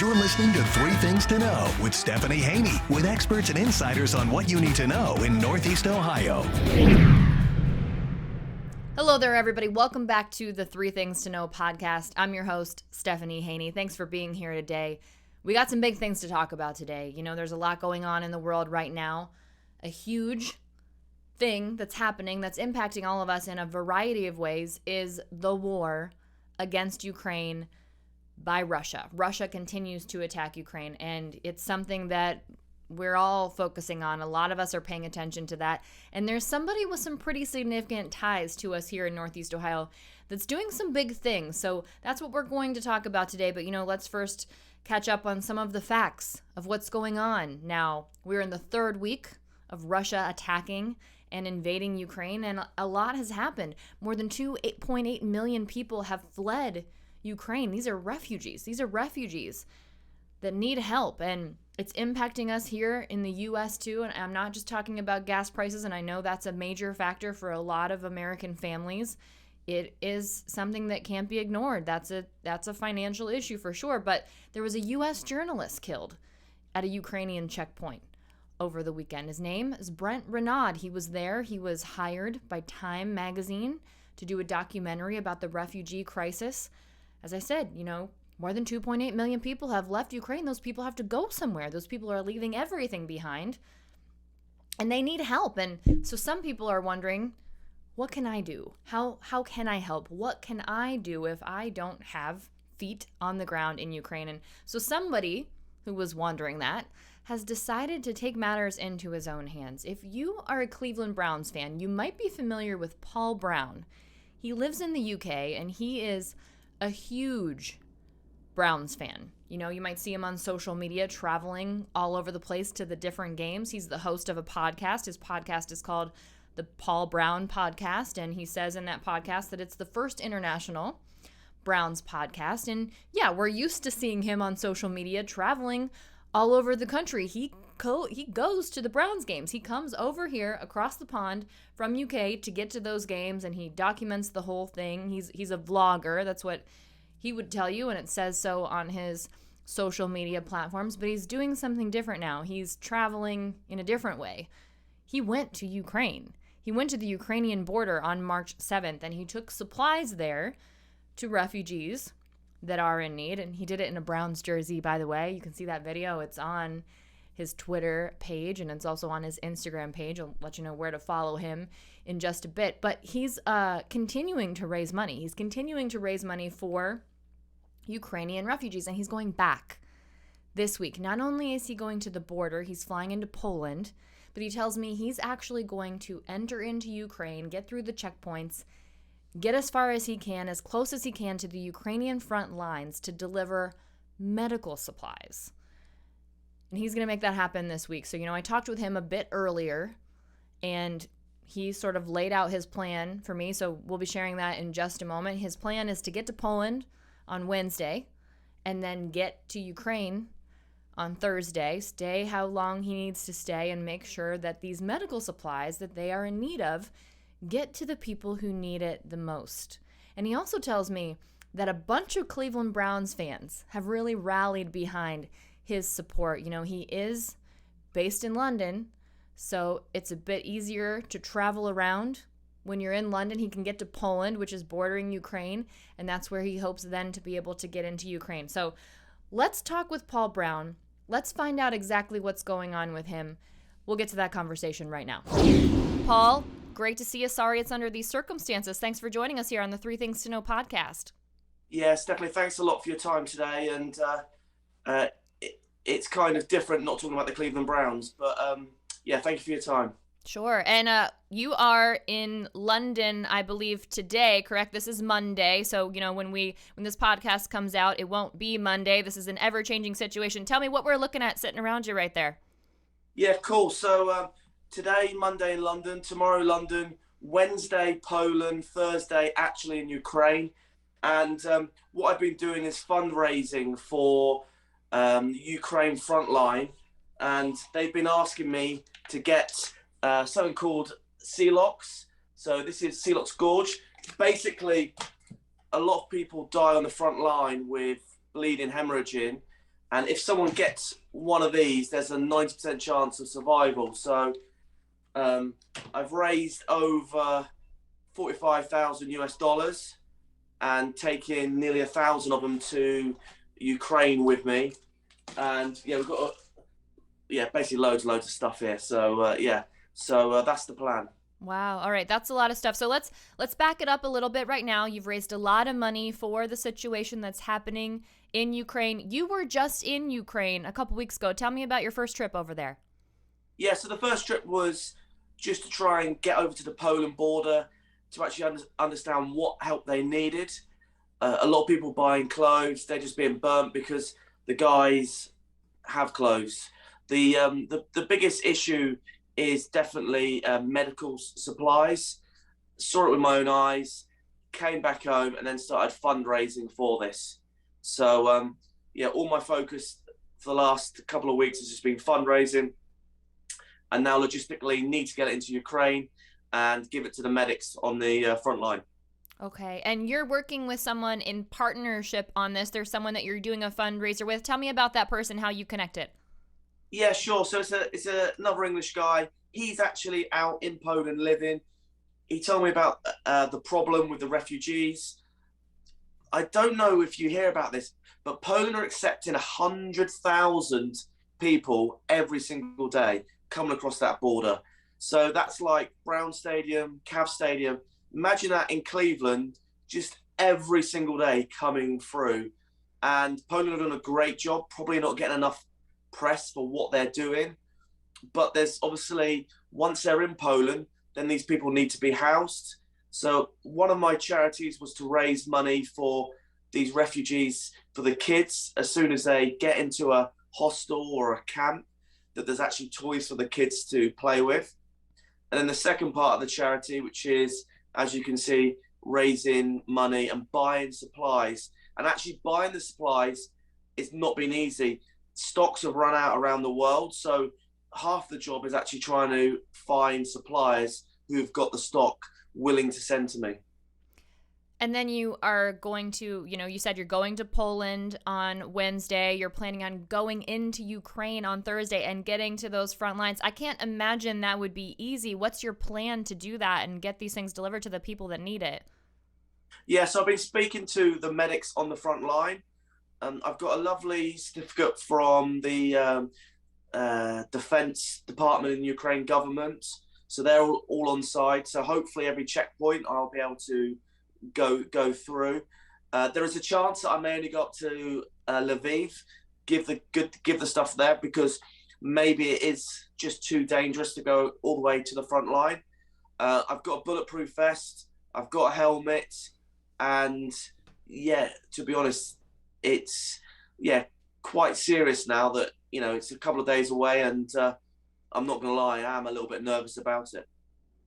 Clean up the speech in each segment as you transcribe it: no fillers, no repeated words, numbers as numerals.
You're listening to Three Things to Know with Stephanie Haney, with experts and insiders on what you need to know in Northeast Ohio. Hello there, everybody. Welcome back to the Three Things to Know podcast. I'm your host, Stephanie Haney. Thanks for being here today. We got some big things to talk about today. You know, there's a lot going on in the world right now. A huge thing that's happening that's impacting all of us in a variety of ways is the war against Ukraine by Russia. Russia continues to attack Ukraine, and it's something that we're all focusing on. A lot of us are paying attention to that. And there's somebody with some pretty significant ties to us here in Northeast Ohio that's doing some big things. So that's what we're going to talk about today. But, let's first catch up on some of the facts of what's going on. Now, we're in the third week of Russia attacking and invading Ukraine, and a lot has happened. More than 8.8 million people have fled Ukraine. These are refugees. These are refugees that need help, and it's impacting us here in the U.S. too. And I'm not just talking about gas prices, and I know that's a major factor for a lot of American families. It is something that can't be ignored. That's a financial issue for sure. But there was a U.S. journalist killed at a Ukrainian checkpoint over the weekend. His name is Brent Renaud. He was there. He was hired by Time magazine to do a documentary about the refugee crisis. As I said, more than 2.8 million people have left Ukraine. Those people have to go somewhere. Those people are leaving everything behind, and they need help. And so some people are wondering, what can I do? How can I help? What can I do if I don't have feet on the ground in Ukraine? And so somebody who was wondering that has decided to take matters into his own hands. If you are a Cleveland Browns fan, you might be familiar with Paul Brown. He lives in the UK, and he is a huge Browns fan. You might see him on social media traveling all over the place to the different games. He's the host of a podcast. His podcast is called the Paul Brown Podcast, and he says in that podcast that it's the first international Browns podcast. And yeah, we're used to seeing him on social media traveling all over the country. He goes to the Browns games. He comes over here across the pond from UK to get to those games, and he documents the whole thing. He's a vlogger. That's what he would tell you, and it says so on his social media platforms. But he's doing something different now. He's traveling in a different way. He went to Ukraine. He went to the Ukrainian border on March 7th, and he took supplies there to refugees that are in need. And he did it in a Browns jersey, by the way. You can see that video. It's on his Twitter page, and it's also on his Instagram page. I'll let you know where to follow him in just a bit. But he's continuing to raise money. He's continuing to raise money for Ukrainian refugees, and he's going back this week. Not only is he going to the border, he's flying into Poland, but he tells me he's actually going to enter into Ukraine, get through the checkpoints, get as far as he can, as close as he can to the Ukrainian front lines to deliver medical supplies. And he's going to make that happen this week. So, I talked with him a bit earlier, and he sort of laid out his plan for me. So we'll be sharing that in just a moment. His plan is to get to Poland on Wednesday and then get to Ukraine on Thursday, stay how long he needs to stay, and make sure that these medical supplies that they are in need of get to the people who need it the most. And he also tells me that a bunch of Cleveland Browns fans have really rallied behind his support. He is based in London, so it's a bit easier to travel around. When you're in London, he can get to Poland, which is bordering Ukraine, and that's where he hopes then to be able to get into Ukraine. So let's talk with Paul Brown. Let's find out exactly what's going on with him. We'll get to that conversation right now. Paul, great to see you. Sorry it's under these circumstances. Thanks for joining us here on the Three Things to Know podcast. Yes, definitely. Thanks a lot for your time today. And it's kind of different not talking about the Cleveland Browns, but thank you for your time. Sure. And you are in London, I believe, today, correct? This is Monday. So, when this podcast comes out, it won't be Monday. This is an ever-changing situation. Tell me what we're looking at sitting around you right there. Yeah, cool. So today, Monday in London, tomorrow London, Wednesday, Poland, Thursday, actually in Ukraine. And what I've been doing is fundraising for Ukraine Frontline. And they've been asking me to get something called Celox. So this is Celox Gorge. Basically, a lot of people die on the front line with bleeding, hemorrhaging. And if someone gets one of these, there's a 90% chance of survival. So I've raised over 45,000 US dollars and taken nearly 1,000 of them to Ukraine with me. And yeah, we've got basically loads of stuff here. So that's the plan. Wow. All right. That's a lot of stuff. So let's back it up a little bit right now. You've raised a lot of money for the situation that's happening in Ukraine. You were just in Ukraine a couple weeks ago. Tell me about your first trip over there. Yeah, so the first trip was just to try and get over to the Poland border to actually understand what help they needed. A lot of people buying clothes, they're just being burnt because the guys have clothes. The biggest issue is definitely medical supplies. Saw it with my own eyes, came back home, and then started fundraising for this. So all my focus for the last couple of weeks has just been fundraising, and now logistically need to get it into Ukraine and give it to the medics on the front line. Okay. And you're working with someone in partnership on this. There's someone that you're doing a fundraiser with. Tell me about that person, how you connected. Yeah, sure. So it's another English guy. He's actually out in Poland living. He told me about the problem with the refugees. I don't know if you hear about this, but Poland are accepting 100,000 people every single day coming across that border. So that's like Brown Stadium, Cav Stadium. Imagine that in Cleveland, just every single day coming through. And Poland are doing a great job, probably not getting enough press for what they're doing. But there's obviously, once they're in Poland, then these people need to be housed. So one of my charities was to raise money for these refugees, for the kids, as soon as they get into a hostel or a camp, that there's actually toys for the kids to play with. And then the second part of the charity, which is, as you can see, raising money and buying supplies. And actually buying the supplies is not been easy. Stocks have run out around the world. So half the job is actually trying to find suppliers who've got the stock willing to send to me. And then you are going to, you said you're going to Poland on Wednesday. You're planning on going into Ukraine on Thursday and getting to those front lines. I can't imagine that would be easy. What's your plan to do that and get these things delivered to the people that need it? Yeah, so I've been speaking to the medics on the front line. I've got a lovely certificate from the Defense Department in the Ukraine government. So they're all on side. So hopefully every checkpoint I'll be able to go through. There is a chance that I may only go up to Lviv, give the stuff there, because maybe it is just too dangerous to go all the way to the front line. I've got a bulletproof vest, I've got a helmet, and to be honest, it's quite serious now that it's a couple of days away, and I'm not gonna lie, I am a little bit nervous about it.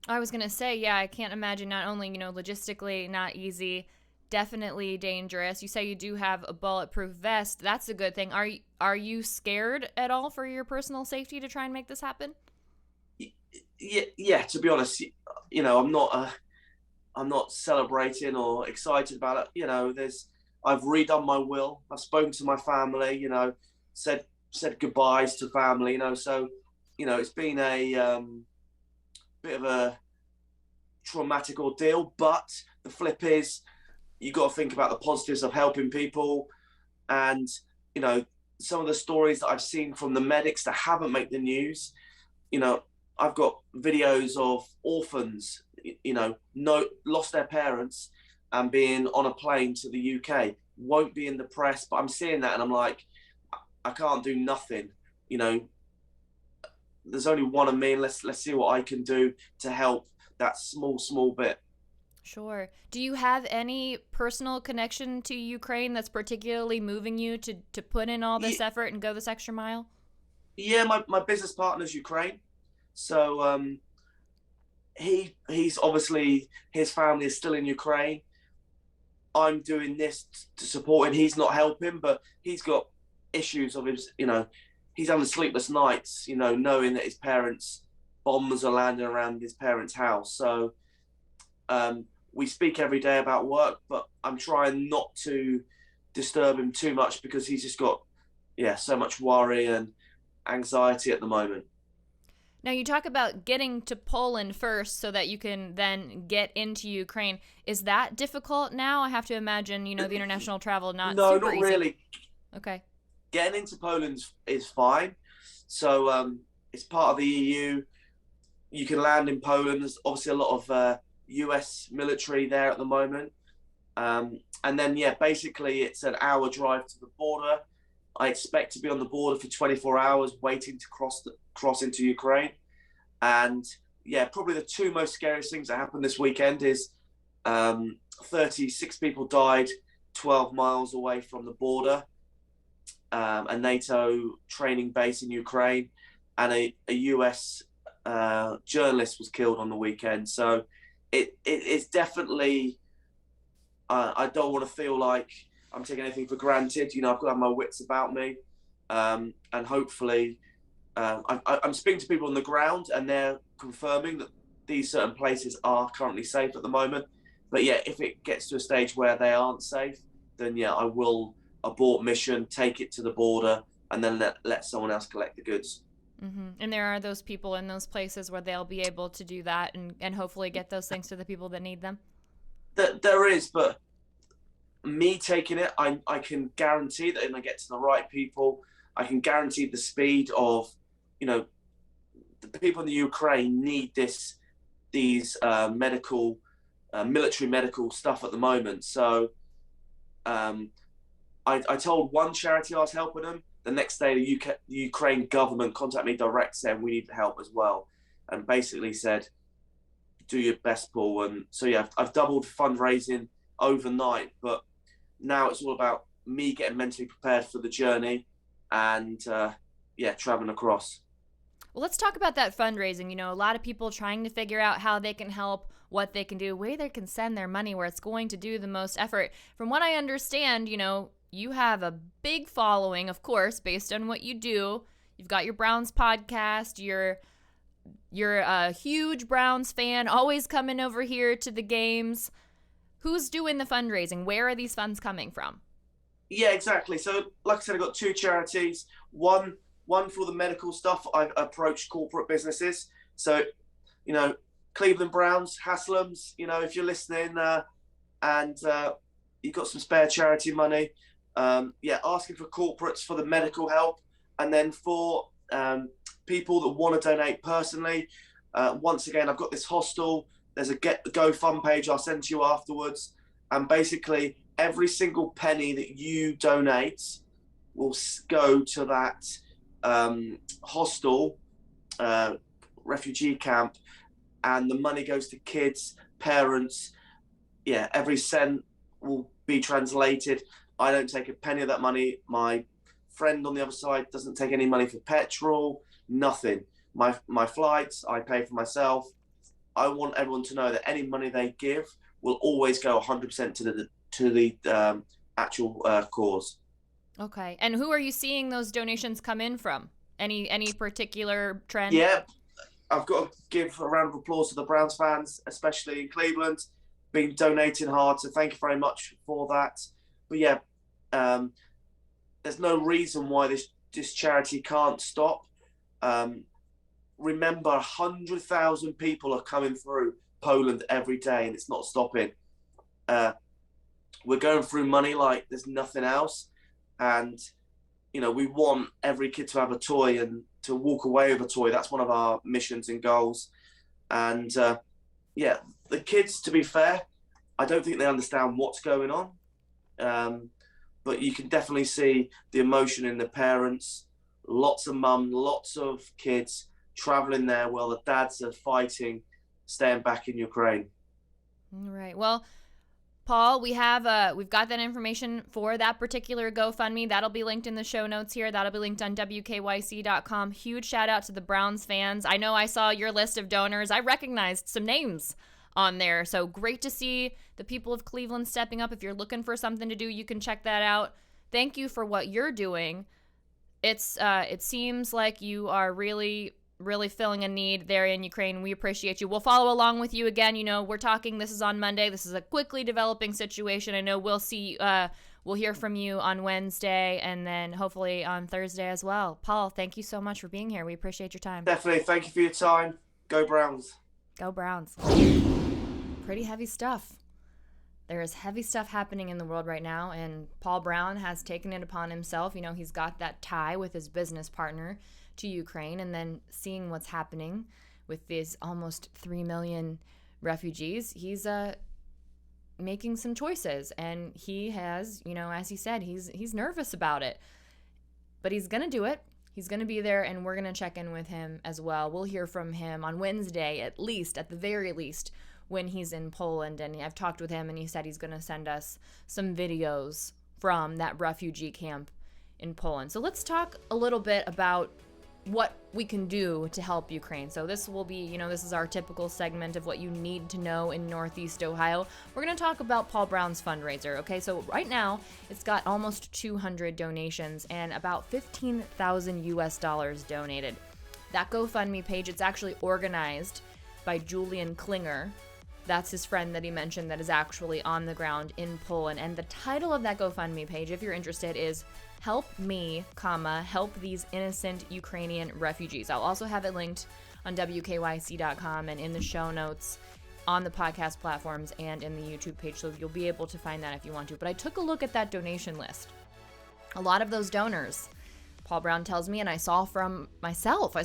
I was going to say, I can't imagine, not only, logistically not easy, definitely dangerous. You say you do have a bulletproof vest. That's a good thing. Are you scared at all for your personal safety to try and make this happen? Yeah, to be honest, I'm not celebrating or excited about it. I've redone my will. I've spoken to my family, said goodbyes to family, so, it's been a bit of a traumatic ordeal, but the flip is you got to think about the positives of helping people. And some of the stories that I've seen from the medics that haven't made the news, I've got videos of orphans lost their parents and being on a plane to the UK. Won't be in the press, but I'm seeing that and I'm like, I can't do nothing. There's only one of me, and let's see what I can do to help that small bit. Sure. Do you have any personal connection to Ukraine that's particularly moving you to put in all this effort and go this extra mile? Yeah, my business partner's Ukraine. So he's obviously, his family is still in Ukraine. I'm doing this to support him. He's not helping, but he's got issues of his, he's having sleepless nights, knowing that his parents, bombs are landing around his parents' house. So we speak every day about work, but I'm trying not to disturb him too much because he's just got so much worry and anxiety at the moment. Now, you talk about getting to Poland first so that you can then get into Ukraine. Is that difficult now? I have to imagine, the international travel not No, super not easy. really. Okay. Getting into Poland is fine. So it's part of the EU. You can land in Poland. There's obviously a lot of US military there at the moment. And then, basically it's an hour drive to the border. I expect to be on the border for 24 hours waiting to cross into Ukraine. And probably the two most scariest things that happened this weekend is 36 people died 12 miles away from the border, a NATO training base in Ukraine, and a US journalist was killed on the weekend. So it's definitely, I don't want to feel like I'm taking anything for granted. I've got to have my wits about me. And hopefully, I'm speaking to people on the ground and they're confirming that these certain places are currently safe at the moment. But if it gets to a stage where they aren't safe, then I will abort mission, take it to the border, and then let someone else collect the goods. Mm-hmm. And there are those people in those places where they'll be able to do that and hopefully get those things to the people that need them. There is, but me taking it, I can guarantee that when I get to the right people, I can guarantee the speed of, the people in the Ukraine need these medical, military medical stuff at the moment. So I told one charity I was helping them. The next day, the Ukraine government contacted me direct saying we need help as well, and basically said, do your best, Paul. And so, I've doubled fundraising overnight, but now it's all about me getting mentally prepared for the journey and, traveling across. Well, let's talk about that fundraising. A lot of people trying to figure out how they can help, what they can do, where they can send their money, where it's going to do the most effort. From what I understand, you have a big following, of course, based on what you do. You've got your Browns podcast. You're a huge Browns fan, always coming over here to the games. Who's doing the fundraising? Where are these funds coming from? Yeah, exactly. So, like I said, I've got two charities. One for the medical stuff. I've approached corporate businesses. So, Cleveland Browns, Haslam's, if you're listening, and you've got some spare charity money, asking for corporates for the medical help. And then for people that want to donate personally, once again, I've got this hostel. There's a GoFundMe page I'll send to you afterwards. And basically, every single penny that you donate will go to that hostel, refugee camp, and the money goes to kids, parents. Every cent will be translated. I don't take a penny of that money. My friend on the other side doesn't take any money for petrol, nothing. My flights, I pay for myself. I want everyone to know that any money they give will always go 100% to the actual cause. Okay. And who are you seeing those donations come in from? Any particular trend? Yeah, I've got to give a round of applause to the Browns fans, especially in Cleveland, been donating hard. So thank you very much for that. But there's no reason why this charity can't stop. Remember, 100,000 people are coming through Poland every day, and it's not stopping. We're going through money like there's nothing else. And, we want every kid to have a toy and to walk away with a toy. That's one of our missions and goals. And, the kids, to be fair, I don't think they understand what's going on. But you can definitely see the emotion in the parents. Lots of mum, lots of kids traveling there while the dads are fighting, staying back in Ukraine. All right. Well, Paul, we've got that information for that particular GoFundMe. That'll be linked in the show notes here. That'll be linked on WKYC.com. Huge shout out to the Browns fans. I know I saw your list of donors. I recognized some names on there. So great to see the people of Cleveland stepping up. If you're looking for something to do, you can check that out. Thank you for what you're doing. It seems like you are really filling a need there in Ukraine. We appreciate you. We'll follow along with you again. We're talking, this is on Monday. This is a quickly developing situation. I know we'll we'll hear from you on Wednesday and then hopefully on Thursday as well. Paul, thank you so much for being here. We appreciate your time. Definitely. Thank you for your time. Go Browns. Go Browns. Pretty heavy stuff. There is heavy stuff happening in the world right now, and Paul Brown has taken it upon himself. You know, he's got that tie with his business partner to Ukraine, and then seeing what's happening with these almost 3 million refugees, he's making some choices, and he has, you know, as he said, he's nervous about it, but he's gonna do it. He's gonna be there, and we're gonna check in with him as well. We'll hear from him on Wednesday, at the very least, when he's in Poland, and I've talked with him, and he said he's gonna send us some videos from that refugee camp in Poland. So let's talk a little bit about what we can do to help Ukraine. So this will be, you know, this is our typical segment of what you need to know in Northeast Ohio. We're going to talk about Paul Brown's fundraiser. Okay, so right now it's got almost 200 donations and about 15,000 US dollars donated. That GoFundMe page, it's actually organized by Julian Klinger. That's his friend that he mentioned that is actually on the ground in Poland. And the title of that GoFundMe page, if you're interested, is Help Me, help these innocent Ukrainian refugees. I'll also have it linked on WKYC.com and in the show notes on the podcast platforms and in the YouTube page, so you'll be able to find that if you want to. But I took a look at that donation list. A lot of those donors, Paul Brown tells me, and I saw for myself,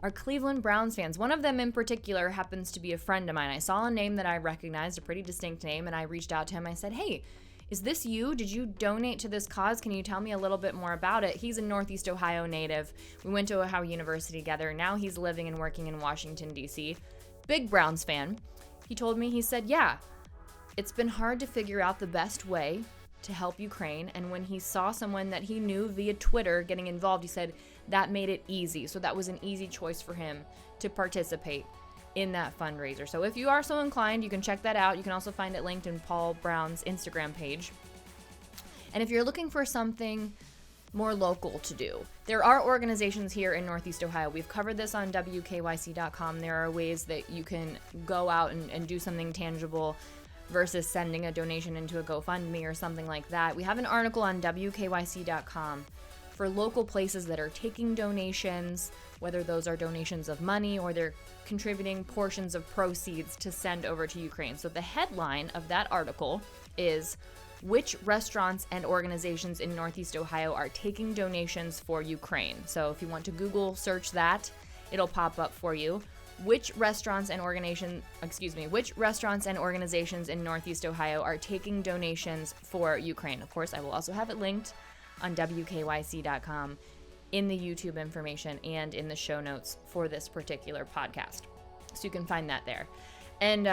are Cleveland Browns fans. One of them in particular happens to be a friend of mine. I saw a name that I recognized, a pretty distinct name, and I reached out to him. I said, hey, is this you? Did you donate to this cause? Can you tell me a little bit more about it? He's a Northeast Ohio native. We went to Ohio University together. Now he's living and working in Washington, D.C. Big Browns fan. He told me, he said, yeah, it's been hard to figure out the best way to help Ukraine. And when he saw someone that he knew via Twitter getting involved, he said that made it easy. So that was an easy choice for him to participate in that fundraiser. So if you are so inclined, you can check that out. You can also find it linked in Paul Brown's Instagram page. And if you're looking for something more local to do, there are organizations here in Northeast Ohio. We've covered this on WKYC.com. There are ways that you can go out and do something tangible versus sending a donation into a GoFundMe or something like that. We have an article on WKYC.com for local places that are taking donations, whether those are donations of money or they're contributing portions of proceeds to send over to Ukraine. So the headline of that article is, which restaurants and organizations in Northeast Ohio are taking donations for Ukraine? So if you want to Google search that, it'll pop up for you. Which restaurants and organizations in Northeast Ohio are taking donations for Ukraine? Of course, I will also have it linked on WKYC.com in the YouTube information and in the show notes for this particular podcast. So you can find that there. And,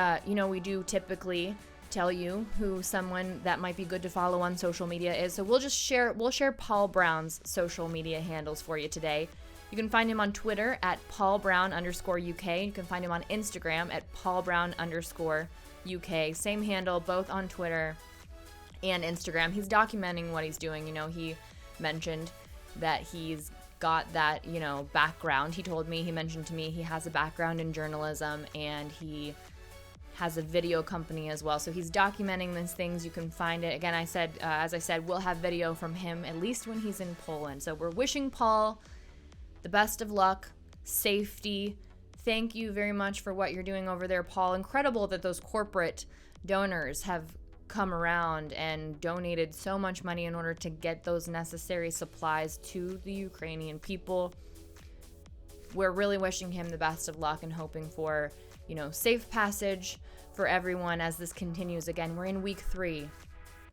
we do typically tell you who someone that might be good to follow on social media is. So we'll share Paul Brown's social media handles for you today. You can find him on Twitter at PaulBrown_UK. You can find him on Instagram at PaulBrown_UK. Same handle, both on Twitter and Instagram. He's documenting what he's doing. You know, he mentioned that he's got that, background. He mentioned to me he has a background in journalism and he has a video company as well. So he's documenting these things. You can find it. Again, as I said, we'll have video from him at least when he's in Poland. So we're wishing Paul the best of luck, safety. Thank you very much for what you're doing over there, Paul. Incredible that those corporate donors have come around and donated so much money in order to get those necessary supplies to the Ukrainian people. We're really wishing him the best of luck and hoping for, safe passage for everyone as this continues. Again, we're in week 3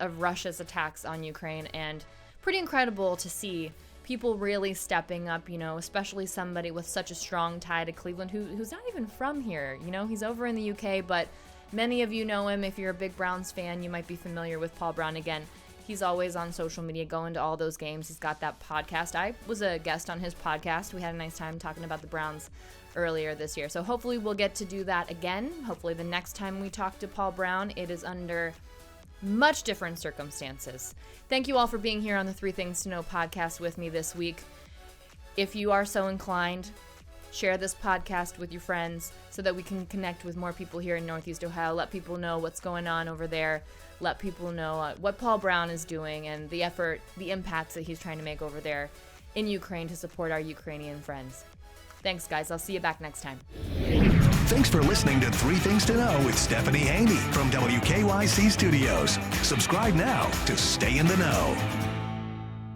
of Russia's attacks on Ukraine, and pretty incredible to see people really stepping up, especially somebody with such a strong tie to Cleveland who's not even from here. He's over in the UK, but many of you know him. If you're a big Browns fan, you might be familiar with Paul Brown. Again, he's always on social media, going to all those games. He's got that podcast. I was a guest on his podcast. We had a nice time talking about the Browns earlier this year. So hopefully we'll get to do that again. Hopefully the next time we talk to Paul Brown, it is under much different circumstances. Thank you all for being here on the 3 Things to Know podcast with me this week. If you are so inclined, Share this podcast with your friends so that we can connect with more people here in Northeast Ohio. Let people know what's going on over there. Let people know what Paul Brown is doing and the impacts that he's trying to make over there in Ukraine to support our Ukrainian friends. Thanks, guys. I'll see you back next time. Thanks for listening to Three Things to Know with Stephanie Haney from WKYC Studios. Subscribe now to stay in the know.